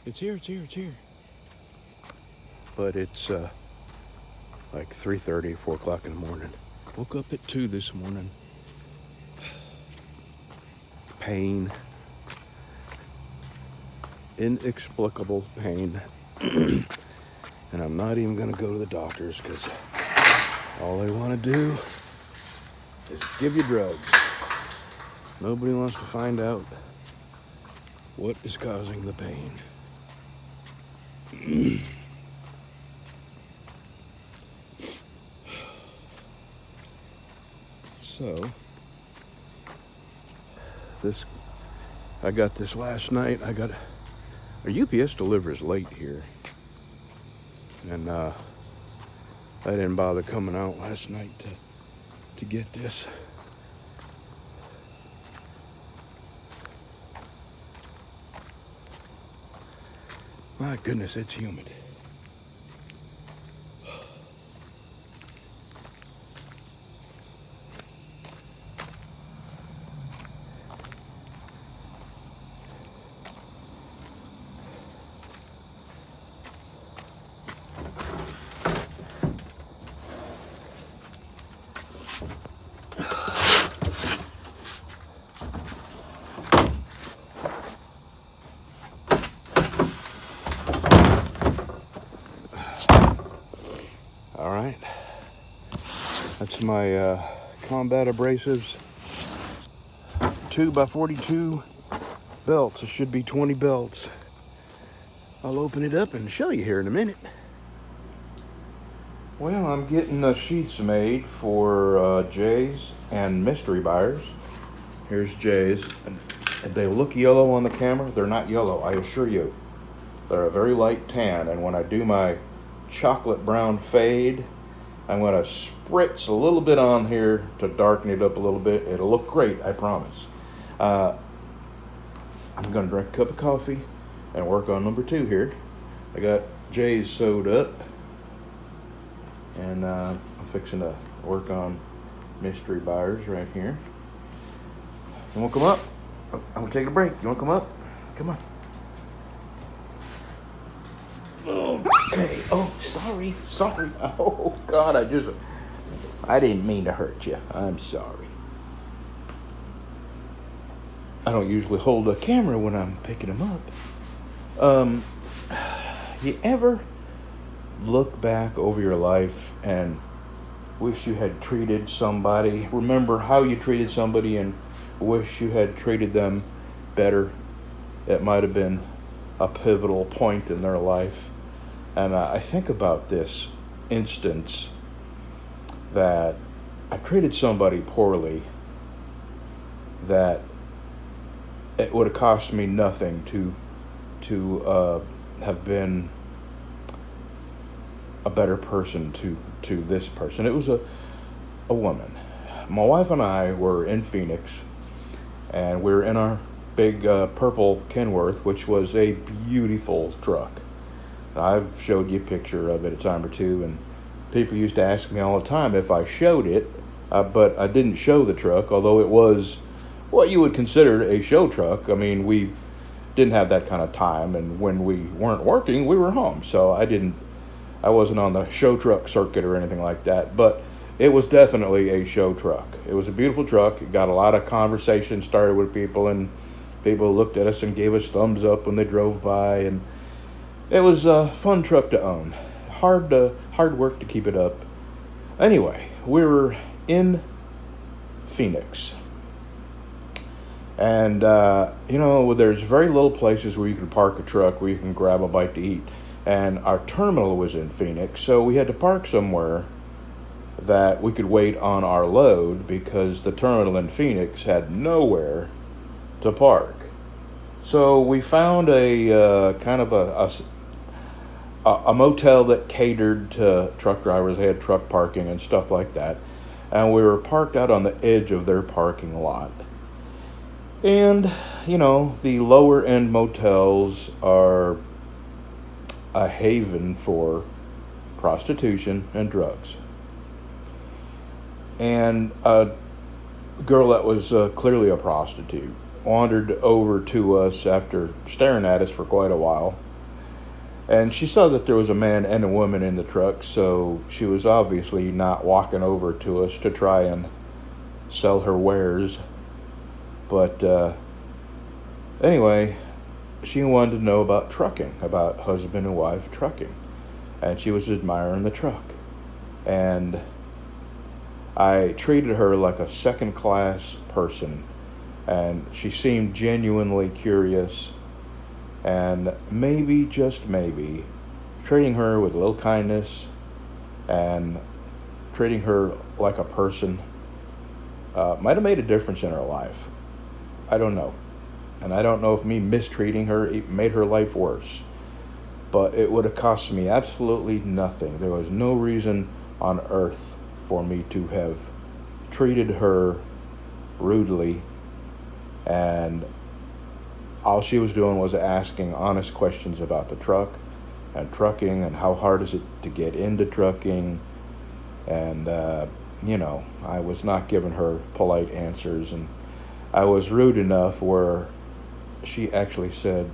It's here, it's here, it's here. But it's like 3:30, 4 o'clock in the morning. Woke up at 2 this morning. Pain. Inexplicable pain. And I'm not even going to go to the doctors because all they want to do is give you drugs. Nobody wants to find out what is causing the pain. So, I got this last night. Our UPS delivers late here. And I didn't bother coming out last night to get this. My goodness, it's humid. All right, that's my combat abrasives 2x42 belts. It should be 20 belts. I'll open it up and show you here in a minute. Well, I'm getting the sheaths made for Jay's and mystery buyers. Here's Jay's. And they look yellow on the camera. They're not yellow, I assure you. They're a very light tan, and when I do my chocolate brown fade, I'm going to spritz a little bit on here to darken it up a little bit. It'll look great, I promise. I'm going to drink a cup of coffee and work on number 2 here. I got Jay's sewed up, and I'm fixing to work on mystery buyers right here. You want to come up? I'm going to take a break. You want to come up? Come on. Okay. Oh, sorry. Oh, God, I didn't mean to hurt you. I'm sorry. I don't usually hold a camera when I'm picking them up. You ever look back over your life and wish you had treated somebody, remember how you treated somebody and wish you had treated them better? It might have been a pivotal point in their life. And I think about this instance that I treated somebody poorly, that it would have cost me nothing to have been a better person to this person. It was a woman. My wife and I were in Phoenix, and we were in our big purple Kenworth, which was a beautiful truck. I've showed you a picture of it a time or two, and people used to ask me all the time if I showed it, but I didn't show the truck, although it was what you would consider a show truck. I mean, we didn't have that kind of time, and when we weren't working, we were home, so I wasn't on the show truck circuit or anything like that, but it was definitely a show truck. It was a beautiful truck. It got a lot of conversation started with people, and people looked at us and gave us thumbs up when they drove by, and it was a fun truck to own. Hard work to keep it up. Anyway, we were in Phoenix. And, there's very little places where you can park a truck where you can grab a bite to eat. And our terminal was in Phoenix, so we had to park somewhere that we could wait on our load because the terminal in Phoenix had nowhere to park. So we found a kind of a motel that catered to truck drivers. They had truck parking and stuff like that. And we were parked out on the edge of their parking lot. And, the lower end motels are a haven for prostitution and drugs. And a girl that was clearly a prostitute wandered over to us after staring at us for quite a while And she saw that there was a man and a woman in the truck, so she was obviously not walking over to us to try and sell her wares. But anyway, she wanted to know about trucking, about husband and wife trucking. And she was admiring the truck. And I treated her like a second-class person. And she seemed genuinely curious. And maybe, just maybe, treating her with a little kindness and treating her like a person might have made a difference in her life. I don't know. And I don't know if me mistreating her made her life worse. But it would have cost me absolutely nothing. There was no reason on earth for me to have treated her rudely, and all she was doing was asking honest questions about the truck and trucking and how hard is it to get into trucking. And, I was not giving her polite answers, and I was rude enough where she actually said,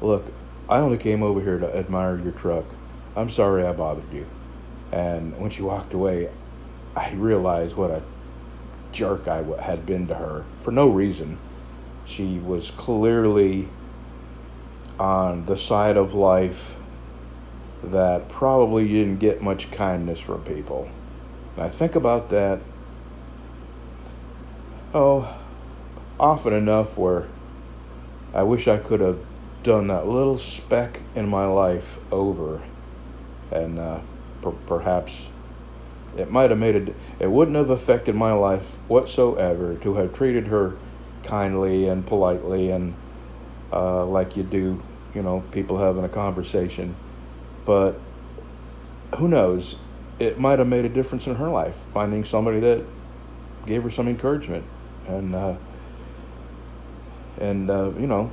"Look, I only came over here to admire your truck. I'm sorry I bothered you." And when she walked away, I realized what a jerk I had been to her for no reason. She was clearly on the side of life that probably didn't get much kindness from people. And I think about that, often enough, where I wish I could have done that little speck in my life over, and perhaps it might have it wouldn't have affected my life whatsoever to have treated her kindly and politely and like you do, people having a conversation. But who knows? It might have made a difference in her life, finding somebody that gave her some encouragement and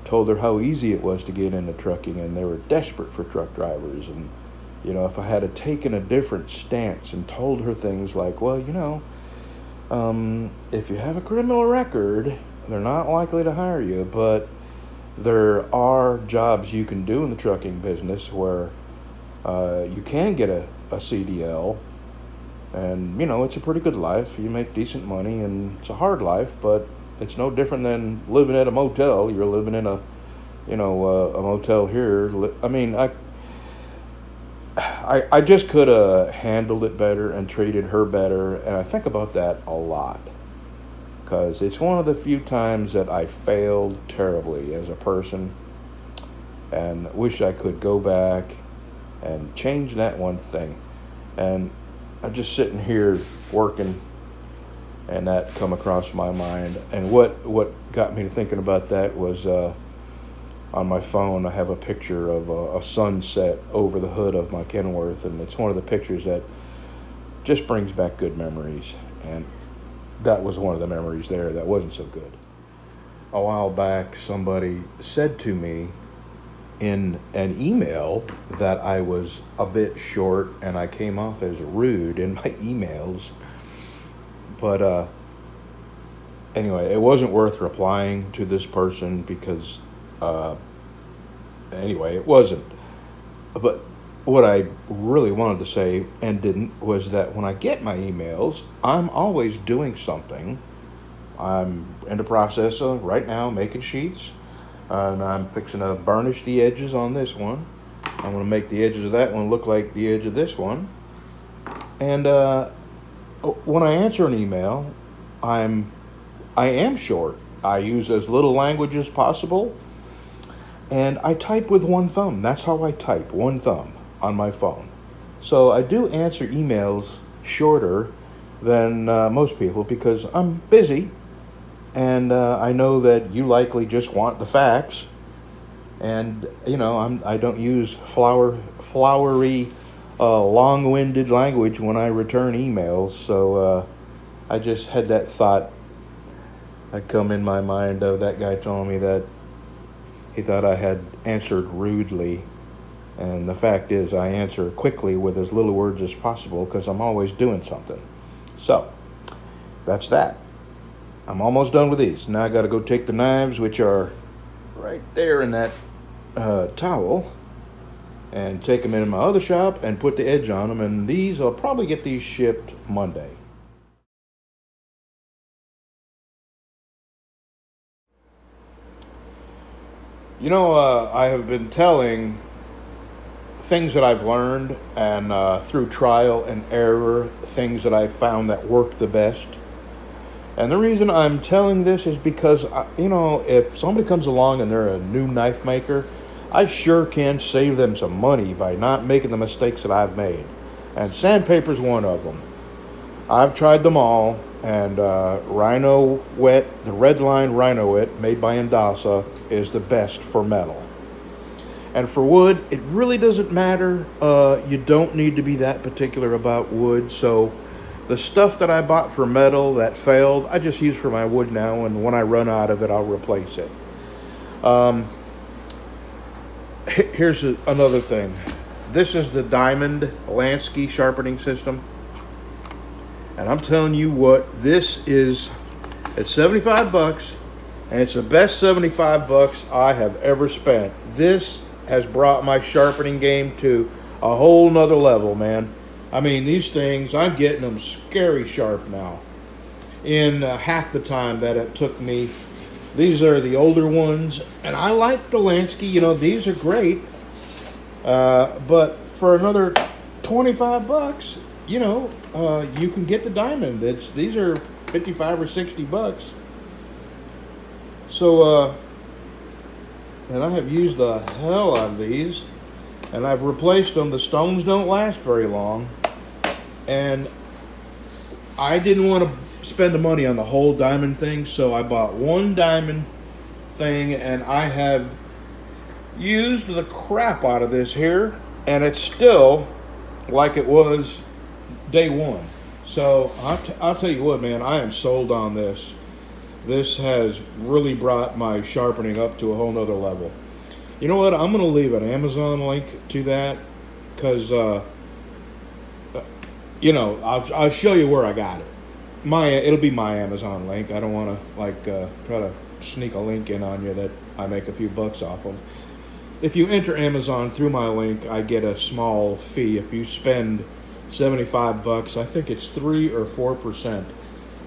told her how easy it was to get into trucking, and they were desperate for truck drivers. And if I had taken a different stance and told her things like, well, if you have a criminal record, they're not likely to hire you, but there are jobs you can do in the trucking business where you can get a CDL, and it's a pretty good life. You make decent money, and it's a hard life, but it's no different than living at a motel. You're living in a motel here. I mean, I just could have handled it better and treated her better, and I think about that a lot, because it's one of the few times that I failed terribly as a person, and wish I could go back and change that one thing. And I'm just sitting here working, and that come across my mind. And what got me to thinking about that was on my phone I have a picture of a sunset over the hood of my Kenworth, and it's one of the pictures that just brings back good memories. And that was one of the memories there that wasn't so good. A while back, somebody said to me in an email that I was a bit short and I came off as rude in my emails. But anyway, it wasn't worth replying to this person because, anyway, it wasn't. But what I really wanted to say and didn't was that when I get my emails, I'm always doing something. I'm in the process of right now making sheaths, and I'm fixing to burnish the edges on this one. I'm going to make the edges of that one look like the edge of this one. And when I answer an email, I am short. I use as little language as possible, and I type with one thumb. That's how I type, one thumb on my phone. So I do answer emails shorter than most people because I'm busy, and I know that you likely just want the facts, and I don't use flowery, long-winded language when I return emails. So I just had that thought that come in my mind of that guy telling me that he thought I had answered rudely. And the fact is, I answer quickly with as little words as possible because I'm always doing something. So, that's that. I'm almost done with these. Now I got to go take the knives, which are right there in that towel, and take them into my other shop and put the edge on them. And these, I'll probably get these shipped Monday. You know, I have been telling things that I've learned, and through trial and error, things that I've found that work the best. And the reason I'm telling this is because, you know, if somebody comes along and they're a new knife maker, I sure can save them some money by not making the mistakes that I've made. And sandpaper's one of them. I've tried them all, and Rhino Wet, the Red Line Rhino Wet, made by Indasa, is the best for metal. And for wood, it really doesn't matter. You don't need to be that particular about wood. So the stuff that I bought for metal that failed, I just use for my wood now, and when I run out of it, I'll replace it. Here's another thing. This is the Diamond Lansky sharpening system. And I'm telling you what, this is, it's 75 bucks, and it's the best 75 bucks I have ever spent. This has brought my sharpening game to a whole nother level, man. I mean, these things, I'm getting them scary sharp now in half the time that it took me. These are the older ones, and I like the Lansky. You know, these are great. But for another 25 bucks, you know, you can get the Diamond. These are 55 or 60 bucks. So, and I have used the hell out of these, and I've replaced them. The stones don't last very long, and I didn't want to spend the money on the whole diamond thing, so I bought one diamond thing, and I have used the crap out of this here, and it's still like it was day one. So I'll tell you what, man, I am sold on this. This has really brought my sharpening up to a whole nother level. You know what? I'm going to leave an Amazon link to that, because you know, I'll show you where I got it. It'll be my Amazon link. I don't want to try to sneak a link in on you that I make a few bucks off of. If you enter Amazon through my link, I get a small fee. If you spend 75 bucks, I think it's 3 or 4%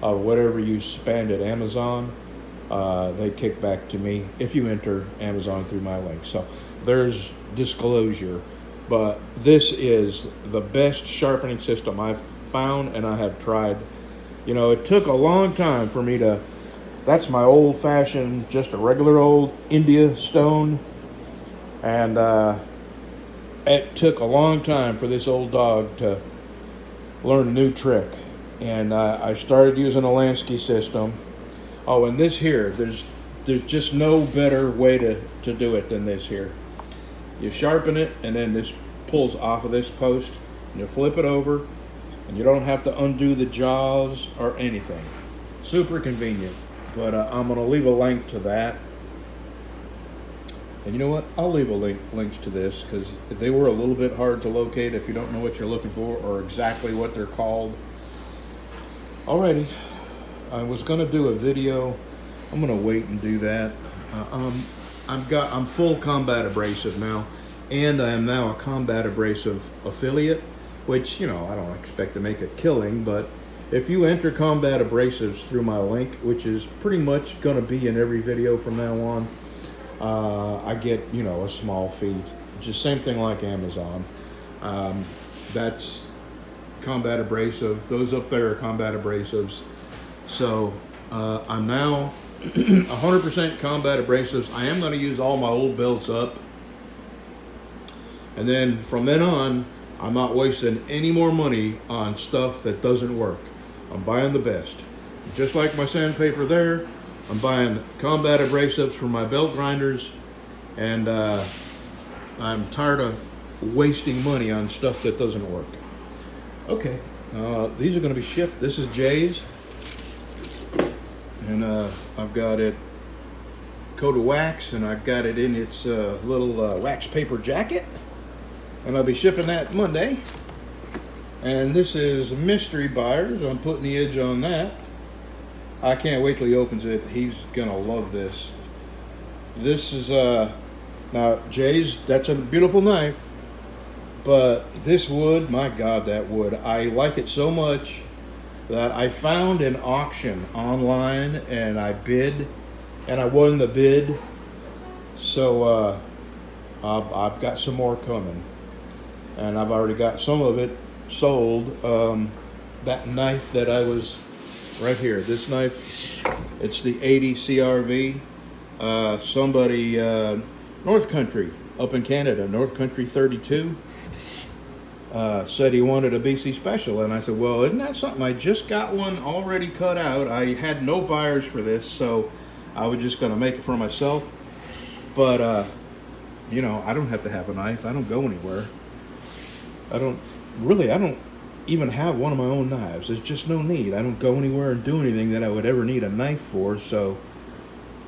of whatever you spend at Amazon, they kick back to me if you enter Amazon through my link. So there's disclosure, but this is the best sharpening system I've found and I have tried. You know, it took a long time for me to, that's my old-fashioned, just a regular old India stone, and it took a long time for this old dog to learn a new trick. And I started using a Lansky system. Oh, and this here, there's just no better way to do it than this here. You sharpen it, and then this pulls off of this post, and you flip it over, and you don't have to undo the jaws or anything. Super convenient. But I'm going to leave a link to that. And you know what? I'll leave links to this, because they were a little bit hard to locate if you don't know what you're looking for or exactly what they're called. Alrighty, I was going to do a video. I'm going to wait and do that. I'm full combat abrasive now, and I am now a combat abrasive affiliate, which, you know, I don't expect to make a killing, but if you enter combat abrasives through my link, which is pretty much going to be in every video from now on, I get, you know, a small fee. Just same thing like Amazon. That's combat abrasive. Those up there are combat abrasives. So I'm now 100% combat abrasives. I am going to use all my old belts up, and then from then on, I'm not wasting any more money on stuff that doesn't work. I'm buying the best. Just like my sandpaper there, I'm buying combat abrasives for my belt grinders, and I'm tired of wasting money on stuff that doesn't work. Okay, these are going to be shipped. This is Jay's, and I've got it coated wax, and I've got it in its little wax paper jacket, and I'll be shipping that Monday. And this is Mystery Buyers. I'm putting the edge on that. I can't wait till he opens it. He's gonna love this. This is now Jay's. That's a beautiful knife. But this wood, my God, that wood, I like it so much that I found an auction online and I bid and I won the bid. So I've got some more coming, and I've already got some of it sold. That knife that I was right here, this knife, it's the 80 CRV. Somebody, North Country up in Canada, North Country 32, said he wanted a BC special, and I said, well, isn't that something? I just got one already cut out. I had no buyers for this, so I was just going to make it for myself. But you know, I don't have to have a knife. I don't go anywhere. I don't even have one of my own knives. There's just no need. I don't go anywhere and do anything that I would ever need a knife for, so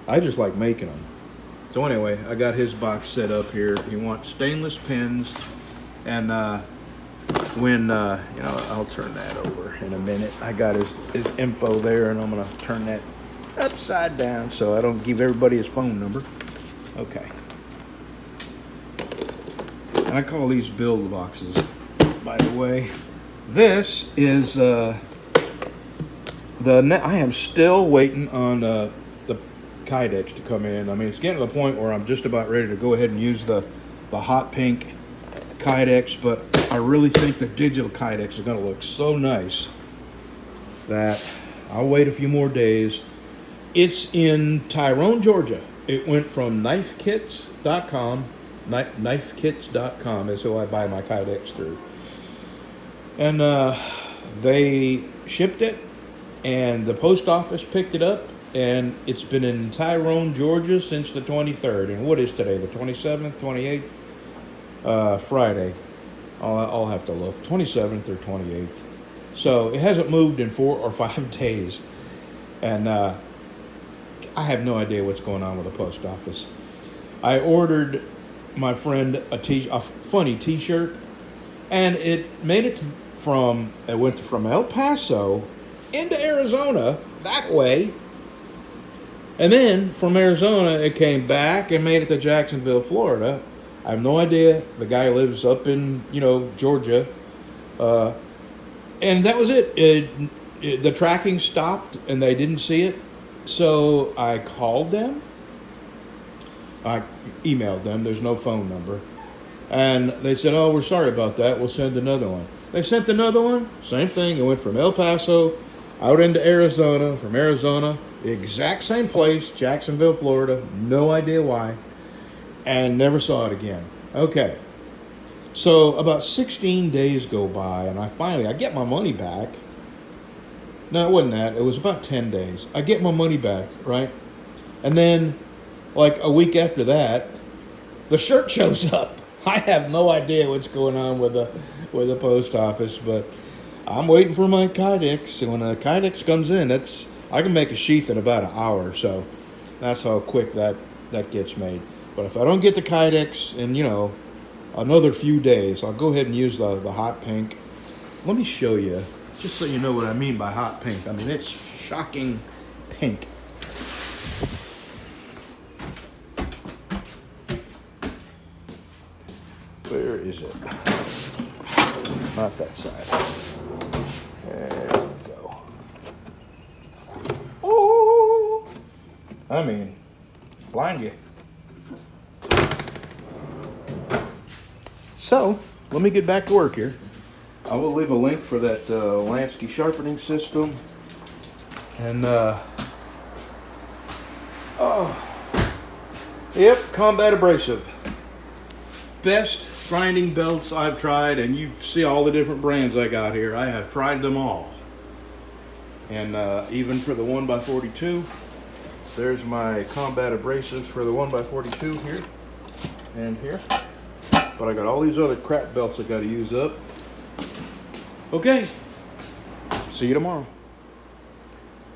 I just like making them. So anyway, I got his box set up here. He wants stainless pins, and when, you know, I'll turn that over in a minute. I got his info there, and I'm gonna turn that upside down so I don't give everybody his phone number. Okay. And I call these build boxes, by the way. This is I am still waiting on the Kydex to come in. I mean, it's getting to the point where I'm just about ready to go ahead and use the hot pink Kydex, but I really think the digital Kydex is going to look so nice that I'll wait a few more days. It's in Tyrone, Georgia. It went from knifekits.com. Knifekits.com is who I buy my Kydex through. And they shipped it, and the post office picked it up, and it's been in Tyrone, Georgia since the 23rd. And what is today, the 27th, 28th? Friday. I'll have to look. 27th or 28th. So it hasn't moved in 4 or 5 days. And I have no idea what's going on with the post office. I ordered my friend a funny t-shirt, and it made it went from El Paso into Arizona that way, and then from Arizona it came back and made it to Jacksonville, Florida. I have no idea. The guy lives up in, you know, Georgia, and that was it. The tracking stopped and they didn't see it, so I called them. I emailed them. There's no phone number. And they said, oh, we're sorry about that. We'll send another one. They sent another one. Same thing. It went from El Paso out into Arizona. From Arizona, the exact same place, Jacksonville, Florida. No idea why. And never saw it again. Okay. So about 16 days go by, and I get my money back. No, it wasn't that. It was about 10 days. I get my money back, right? And then, like a week after that, the shirt shows up. I have no idea what's going on with the post office, but I'm waiting for my Kydex. And when the Kydex comes in, I can make a sheath in about an hour. So that's how quick that gets made. But if I don't get the Kydex in, you know, another few days, I'll go ahead and use the hot pink. Let me show you, just so you know what I mean by hot pink. I mean, it's shocking pink. Where is it? Not that side. There we go. Oh! I mean, blind you. So, let me get back to work here. I will leave a link for that Lansky sharpening system. And, yep, combat abrasive. Best grinding belts I've tried, and you see all the different brands I got here. I have tried them all. And even for the 1x42, there's my combat abrasives for the 1x42 here and here. But I got all these other crap belts I got to use up. Okay, see you tomorrow.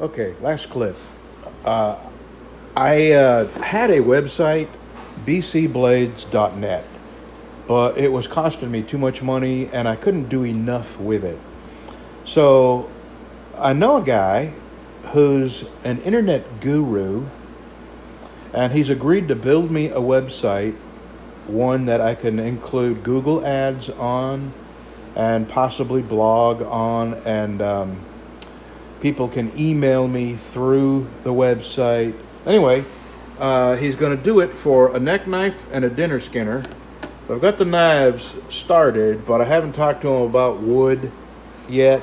Okay, last clip. I had a website, bcblades.net. But it was costing me too much money, and I couldn't do enough with it. So I know a guy who's an internet guru, and he's agreed to build me a website one that I can include Google ads on and possibly blog on, and people can email me through the website. Anyway, he's going to do it for a neck knife and a dinner skinner. I've got the knives started, but I haven't talked to him about wood yet.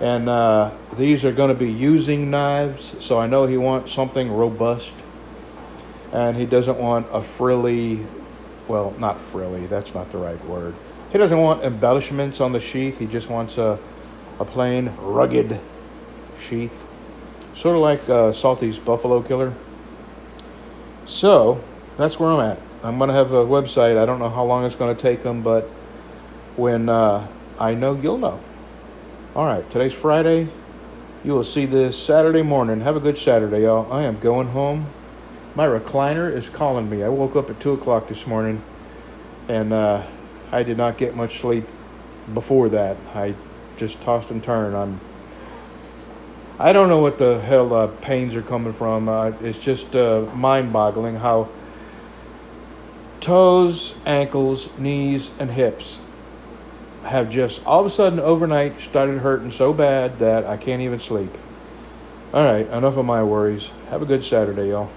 And these are going to be using knives, so I know he wants something robust. And he doesn't want a frilly, well, not frilly, that's not the right word. He doesn't want embellishments on the sheath. He just wants a plain, rugged sheath. Sort of like Salty's Buffalo Killer. So, that's where I'm at. I'm going to have a website. I don't know how long it's going to take him, but when I know, you'll know. All right, today's Friday. You will see this Saturday morning. Have a good Saturday, y'all. I am going home. My recliner is calling me. I woke up at 2 o'clock this morning, and I did not get much sleep before that. I just tossed and turned. I don't know what the hell pains are coming from. It's just mind-boggling how toes, ankles, knees, and hips have just all of a sudden overnight started hurting so bad that I can't even sleep. All right, enough of my worries. Have a good Saturday, y'all.